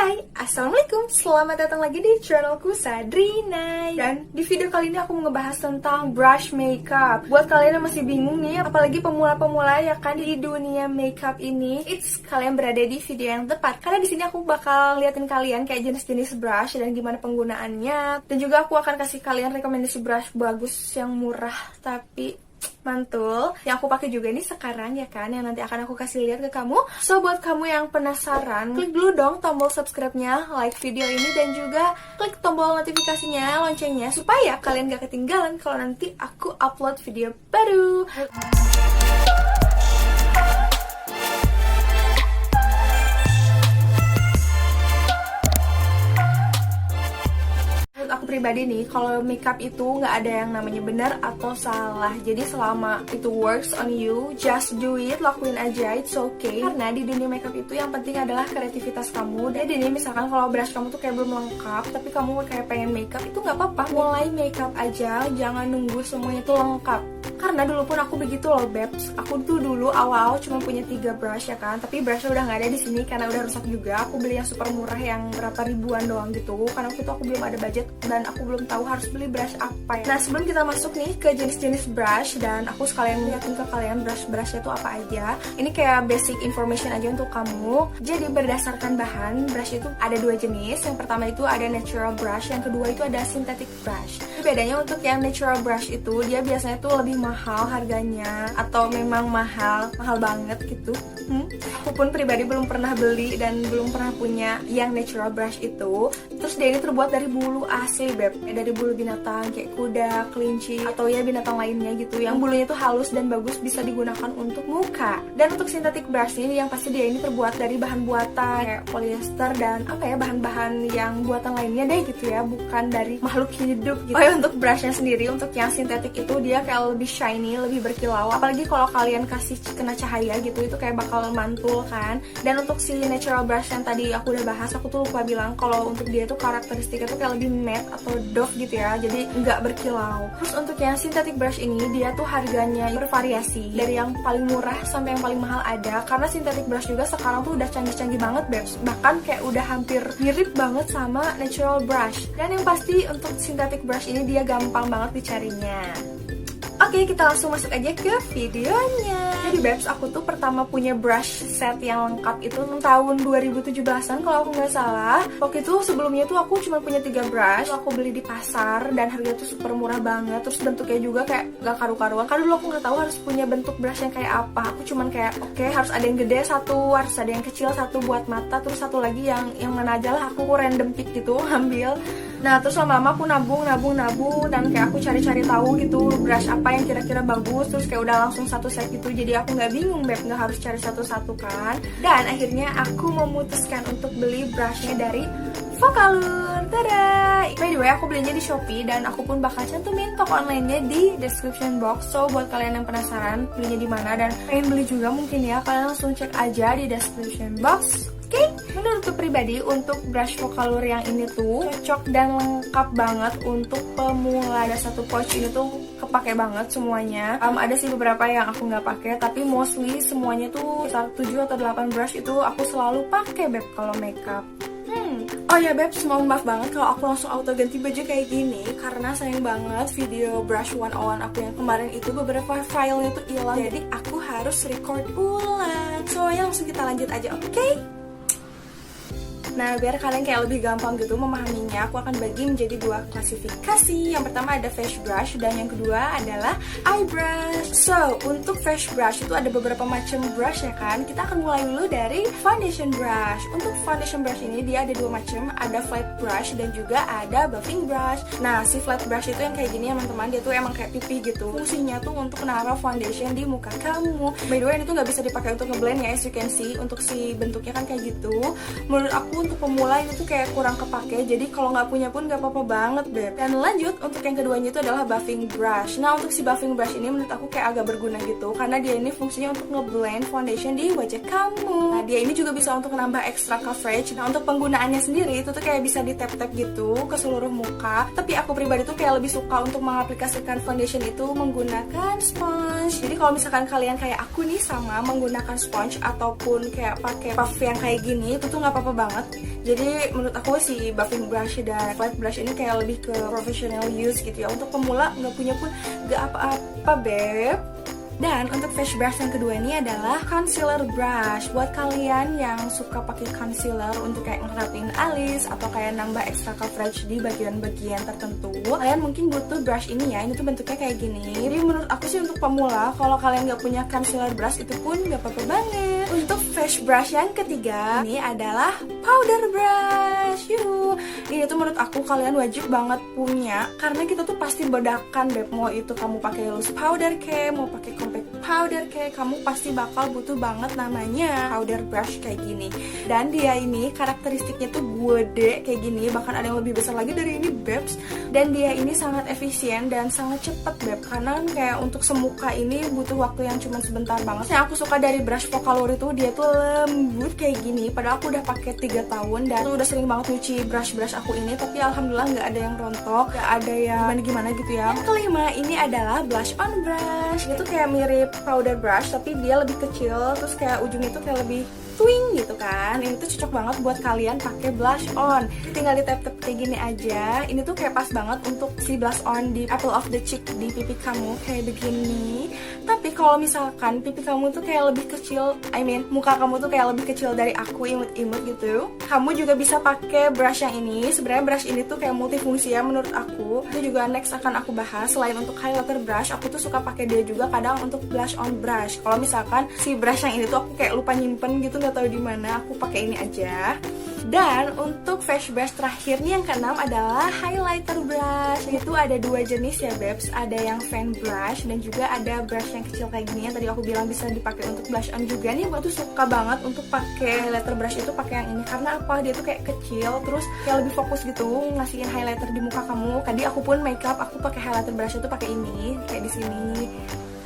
Hai, Assalamualaikum, selamat datang lagi di channelku Sadrinai. Dan di video kali ini aku mau ngebahas tentang brush makeup. Buat kalian yang masih bingung nih, apalagi pemula-pemula ya kan di dunia makeup ini, kalian berada di video yang tepat. Karena di sini aku bakal liatin kalian kayak jenis-jenis brush dan gimana penggunaannya. Dan juga aku akan kasih kalian rekomendasi brush bagus yang murah tapi mantul yang aku pakai juga ini sekarang ya kan, yang nanti akan aku kasih lihat ke kamu. So buat kamu yang penasaran, klik dulu dong tombol subscribe-nya, like video ini, dan juga klik tombol notifikasinya, loncengnya, supaya kalian gak ketinggalan kalau nanti aku upload video baru. Aku pribadi nih, kalau makeup itu nggak ada yang namanya benar atau salah. Jadi selama itu works on you, just do it, lakuin aja, it's okay. Karena di dunia makeup itu yang penting adalah kreativitas kamu. Jadi ini misalkan kalau brush kamu tuh kayak belum lengkap, tapi kamu kayak pengen makeup, itu nggak apa-apa. Mulai makeup aja, jangan nunggu semuanya tuh lengkap. Karena dulu pun aku begitu loh, babes. Aku tuh dulu awal cuma punya 3 brush ya kan, tapi brushnya udah nggak ada di sini karena udah rusak juga. Aku beli yang super murah yang berapa ribuan doang gitu. Karena waktu itu aku belum ada budget dan aku belum tahu harus beli brush apa ya. Nah sebelum kita masuk nih ke jenis-jenis brush, dan aku sekalian liatin ke kalian brush-brushnya tuh apa aja. Ini kayak basic information aja untuk kamu. Jadi berdasarkan bahan, brush itu ada 2 jenis. Yang pertama itu ada natural brush, yang kedua itu ada synthetic brush. Bedanya untuk yang natural brush itu dia biasanya tuh lebih mahal harganya, atau memang mahal banget gitu. Aku pun pribadi belum pernah beli dan belum pernah punya yang natural brush itu. Terus dia ini terbuat dari bulu asli, beb, dari bulu binatang kayak kuda, kelinci, atau ya binatang lainnya gitu, yang bulunya tuh halus dan bagus, bisa digunakan untuk muka. Dan untuk synthetic brush ini yang pasti dia ini terbuat dari bahan buatan kayak polyester dan apa ya, bahan-bahan yang buatan lainnya deh gitu ya, bukan dari makhluk hidup gitu. Oh ya, untuk brushnya sendiri, untuk yang synthetic itu dia kayak lebih shiny, lebih berkilau, apalagi kalau kalian kasih kena cahaya gitu, itu kayak bakal mantul kan. Dan untuk si natural brush yang tadi aku udah bahas, aku tuh lupa bilang kalau untuk dia tuh karakteristiknya tuh kayak lebih matte atau doff gitu ya, jadi nggak berkilau. Terus untuk yang synthetic brush ini dia tuh harganya bervariasi, dari yang paling murah sampai yang paling mahal ada, karena synthetic brush juga sekarang tuh udah canggih-canggih banget, babes, bahkan kayak udah hampir mirip banget sama natural brush. Dan yang pasti untuk synthetic brush ini dia gampang banget dicarinya. Oke, kita langsung masuk aja ke videonya. Jadi babes, aku tuh pertama punya brush set yang lengkap itu tahun 2017an kalau aku nggak salah. Waktu itu sebelumnya tuh aku cuma punya 3 brush. Aku beli di pasar dan harganya tuh super murah banget. Terus bentuknya juga kayak gak karu-karuan. Karena dulu aku nggak tahu harus punya bentuk brush yang kayak apa. Aku cuman kayak oke, harus ada yang gede satu, harus ada yang kecil satu buat mata, terus satu lagi yang mana aja lah, aku random pick gitu ambil. Nah terus lama-lama aku nabung dan kayak aku cari-cari tahu gitu brush apa yang kira-kira bagus, terus kayak udah langsung satu set gitu, jadi aku nggak bingung, beb, nggak harus cari satu-satu kan. Dan akhirnya aku memutuskan untuk beli brushnya dari Focalure. Tada! By the way, aku belinya di Shopee dan aku pun bakal cantumin toko online-nya di description box. So buat kalian yang penasaran belinya di mana dan pengen beli juga mungkin ya, kalian langsung cek aja di description box. Oke, menurutku pribadi untuk brush Focalure yang ini tuh cocok dan lengkap banget untuk pemula. Ada satu pouch ini tuh kepake banget semuanya. Ada sih beberapa yang aku nggak pakai, tapi mostly semuanya tuh sekitar 7 atau 8 brush itu aku selalu pakai, beb, kalau makeup. Oh ya beb, mohon maaf banget kalau aku langsung auto ganti baju kayak gini, karena sayang banget video brush 101 aku yang kemarin itu beberapa filenya tuh hilang, jadi aku harus record ulang. So ya langsung kita lanjut aja, oke? Nah, biar kalian kayak lebih gampang gitu memahaminya, aku akan bagi menjadi 2 klasifikasi. Yang pertama ada face brush dan yang kedua adalah eye brush. So, untuk face brush itu ada beberapa macam brush ya kan. Kita akan mulai dulu dari foundation brush. Untuk foundation brush ini dia ada 2 macam, ada flat brush dan juga ada buffing brush. Nah, si flat brush itu yang kayak gini ya teman-teman, dia tuh emang kayak pipi gitu. Fungsinya tuh untuk naruh foundation di muka kamu. By the way, ini tuh nggak bisa dipakai untuk ngeblend ya, as you can see. Untuk si bentuknya kan kayak gitu. Menurut aku untuk pemula ini tuh kayak kurang kepake, jadi kalau nggak punya pun nggak apa-apa banget, beb. Dan lanjut untuk yang keduanya itu adalah buffing brush. Nah untuk si buffing brush ini menurut aku kayak agak berguna gitu, karena dia ini fungsinya untuk ngeblend foundation di wajah kamu. Nah dia ini juga bisa untuk nambah extra coverage. Nah untuk penggunaannya sendiri itu tuh kayak bisa di tap-tap gitu ke seluruh muka. Tapi aku pribadi tuh kayak lebih suka untuk mengaplikasikan foundation itu menggunakan sponge. Jadi kalau misalkan kalian kayak aku nih sama menggunakan sponge ataupun kayak pakai puff yang kayak gini, itu tuh nggak apa-apa banget. Jadi menurut aku si buffing brush dan flat brush ini kayak lebih ke professional use gitu ya. Untuk pemula nggak punya pun nggak apa-apa beb. Dan untuk face brush yang kedua ini adalah concealer brush. Buat kalian yang suka pakai concealer untuk kayak ngerapin alis atau kayak nambah extra coverage di bagian-bagian tertentu, kalian mungkin butuh brush ini ya. Ini tuh bentuknya kayak gini. Jadi menurut aku sih untuk pemula, kalau kalian nggak punya concealer brush itu pun nggak apa-apa banget. Untuk face brush yang ketiga ini adalah powder brush. Ini tuh menurut aku kalian wajib banget punya, karena kita tuh pasti bedakan beb. Mau itu kamu pakai loose powder kayak mau pakai compact powder kayak, kamu pasti bakal butuh banget namanya powder brush kayak gini. Dan dia ini karakteristiknya tuh gede kayak gini, bahkan ada yang lebih besar lagi dari ini bebs. Dan dia ini sangat efisien dan sangat cepet beb, karena kayak untuk semuka ini butuh waktu yang cuma sebentar banget. Yang aku suka dari brush Vocaloid itu dia tuh lembut kayak gini. Padahal aku udah pakai 3 tahun dan tuh udah sering banget nyuci brush aku ini, tapi alhamdulillah nggak ada yang rontok, nggak ada yang gimana gitu ya. Yang kelima ini adalah blush on brush. Itu kayak mirip powder brush tapi dia lebih kecil, terus kayak ujungnya tuh kayak lebih twing gitu kan. Ini tuh cocok banget buat kalian pakai blush on. Tinggal di tap-tap kayak gini aja. Ini tuh kayak pas banget untuk si blush on di apple of the cheek, di pipi kamu kayak begini. Tapi kalau misalkan pipi kamu tuh kayak lebih kecil, muka kamu tuh kayak lebih kecil dari aku, imut-imut gitu, kamu juga bisa pakai brush yang ini. Sebenarnya brush ini tuh kayak multifungsi ya menurut aku. Itu juga next akan aku bahas. Selain untuk highlighter brush, aku tuh suka pakai dia juga kadang untuk blush on brush. Kalau misalkan si brush yang ini tuh aku kayak lupa nyimpen gitu, nggak tahu di mana, aku pakai ini aja. Dan untuk face brush terakhir nih yang keenam adalah highlighter brush. Itu ada 2 jenis ya bebs, ada yang fan brush dan juga ada brush yang kecil kayak gini yang tadi aku bilang bisa dipakai untuk blush on juga. Nih aku tuh suka banget untuk pakai highlighter brush itu pakai yang ini, karena apa, dia tuh kayak kecil terus kayak lebih fokus gitu ngasihin highlighter di muka kamu. Tadi aku pun makeup aku pakai highlighter brush itu pakai ini, kayak di sini,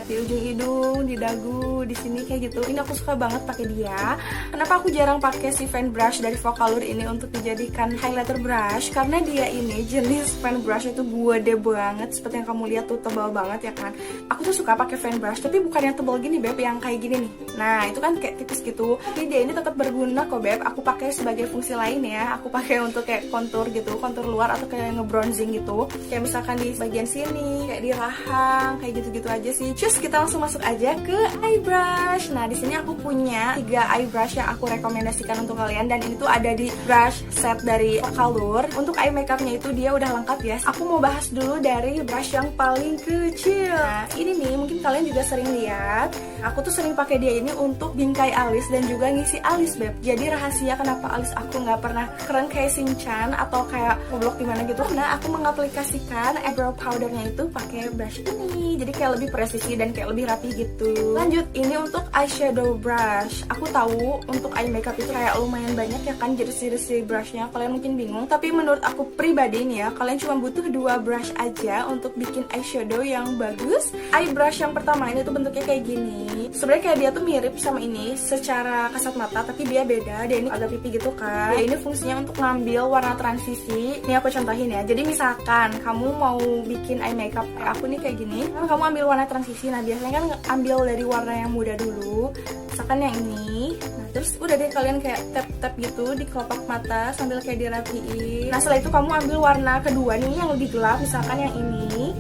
di ujung hidung, di dagu, di sini kayak gitu. Ini aku suka banget pakai dia. Kenapa aku jarang pakai si fan brush dari Vocaloid ini untuk dijadikan highlighter brush? Karena dia ini jenis fan brush itu gede banget, seperti yang kamu lihat tuh tebal banget ya kan. Aku tuh suka pakai fan brush, tapi bukan yang tebal gini beb, yang kayak gini nih. Nah itu kan kayak tipis gitu. Tapi dia ini tetap berguna kok beb. Aku pakai sebagai fungsi lain ya. Aku pakai untuk kayak kontur gitu, kontur luar atau kayak ngebronzing gitu. Kayak misalkan di bagian sini, kayak di rahang, kayak gitu-gitu aja sih. Cus, kita langsung masuk aja ke eye brush. Nah, di sini aku punya 3 eye brush yang aku rekomendasikan untuk kalian, dan ini tuh ada di brush set dari Vocaloid. Untuk eye makeupnya itu dia udah lengkap ya. Aku mau bahas dulu dari brush yang paling kecil. Nah, ini nih mungkin kalian juga sering lihat. Aku tuh sering pakai dia ini untuk bingkai alis dan juga ngisi alis beb. Jadi rahasia kenapa alis aku nggak pernah keren kayak Shinchan atau kayak goblok gimana gitu, karena aku mengaplikasikan eyebrow powdernya itu pakai brush ini. Jadi kayak lebih presisi dan kayak lebih rapi gitu. Lanjut, ini untuk eyeshadow brush. Aku tahu untuk eye makeup itu kayak lumayan banyak ya kan jersey-jersey brushnya. Kalian mungkin bingung, tapi menurut aku pribadi nih ya, kalian cuma butuh 2 brush aja untuk bikin eyeshadow yang bagus. Eye brush yang pertama ini tuh bentuknya kayak gini. Sebenarnya kayak dia tuh mirip sama ini secara kasat mata, tapi dia beda. Dia ini agak pipi gitu kan. Dia ini fungsinya untuk ngambil warna transisi. Ini aku contohin ya. Jadi misalkan kamu mau bikin eye makeup kayak aku nih kayak gini, kamu ambil warna transisi. Nah biasanya kan ambil dari warna yang muda dulu, misalkan yang ini. Nah terus udah deh kalian kayak tap-tap gitu di kelopak mata sambil kayak dirapiin. Nah setelah itu kamu ambil warna kedua nih yang lebih gelap, misalkan yang ini.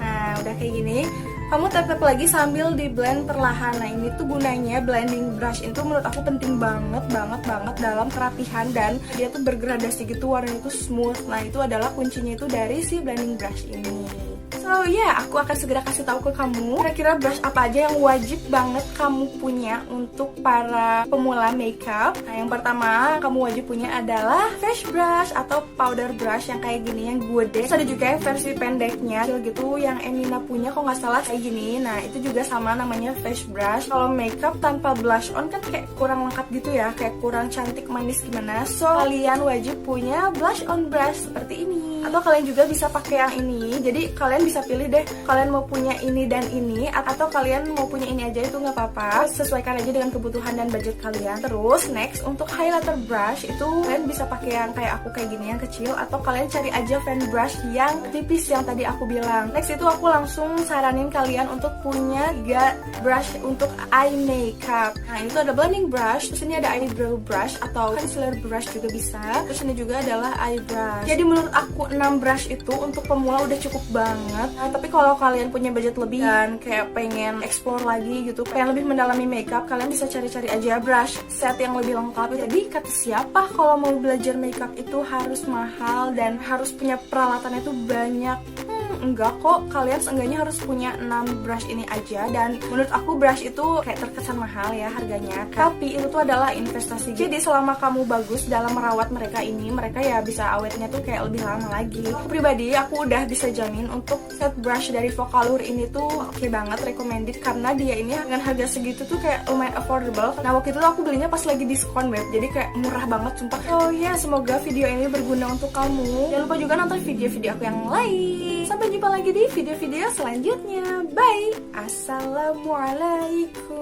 Nah udah kayak gini, kamu tap-tap lagi sambil di blend perlahan. Nah ini tuh gunanya blending brush itu menurut aku penting banget dalam kerapihan, dan dia tuh bergradasi gitu, warnanya itu smooth. Nah itu adalah kuncinya itu dari si blending brush ini. So ya, aku akan segera kasih tahu ke kamu kira-kira brush apa aja yang wajib banget kamu punya untuk para pemula makeup. Nah, yang pertama kamu wajib punya adalah face brush atau powder brush yang kayak gini, yang gede. Terus ada juga yang versi pendeknya gitu, yang Emina punya kok nggak salah kayak gini. Nah, itu juga sama namanya face brush. Kalau makeup tanpa blush on kan kayak kurang lengkap gitu ya, kayak kurang cantik manis gimana. So, kalian wajib punya blush on brush seperti ini. Atau kalian juga bisa pakai yang ini. Jadi kalian bisa bisa pilih deh, kalian mau punya ini dan ini, atau kalian mau punya ini aja, itu nggak apa-apa, sesuaikan aja dengan kebutuhan dan budget kalian. Terus next, untuk highlighter brush itu kalian bisa pakai yang kayak aku kayak gini, yang kecil, atau kalian cari aja fan brush yang tipis yang tadi aku bilang. Next itu aku langsung saranin kalian untuk punya 3 brush untuk eye makeup. Nah itu ada blending brush, terus ini ada eyebrow brush atau concealer brush juga bisa, terus ini juga adalah eye brush. Jadi menurut aku 6 brush itu untuk pemula udah cukup banget. Nah, tapi kalau kalian punya budget lebih dan kayak pengen explore lagi gitu, pengen lebih mendalami makeup, kalian bisa cari-cari aja brush set yang lebih lengkap. Jadi kata siapa kalau mau belajar makeup itu harus mahal dan harus punya peralatannya tuh banyak? Enggak kok, kalian seenggaknya harus punya 6 brush ini aja. Dan menurut aku brush itu kayak terkesan mahal ya harganya, tapi itu tuh adalah investasi. Jadi selama kamu bagus dalam merawat mereka ini, mereka ya bisa awetnya tuh kayak lebih lama lagi. Aku pribadi, aku udah bisa jamin untuk set brush dari Vocalour ini tuh oke banget, recommended, karena dia ini dengan harga segitu tuh kayak lumayan affordable. Nah waktu itu tuh aku belinya pas lagi diskon web, jadi kayak murah banget sumpah. Oh ya, semoga video ini berguna untuk kamu. Jangan lupa juga nonton video-video aku yang lain. Sampai jumpa lagi di video-video selanjutnya. Bye. Assalamualaikum.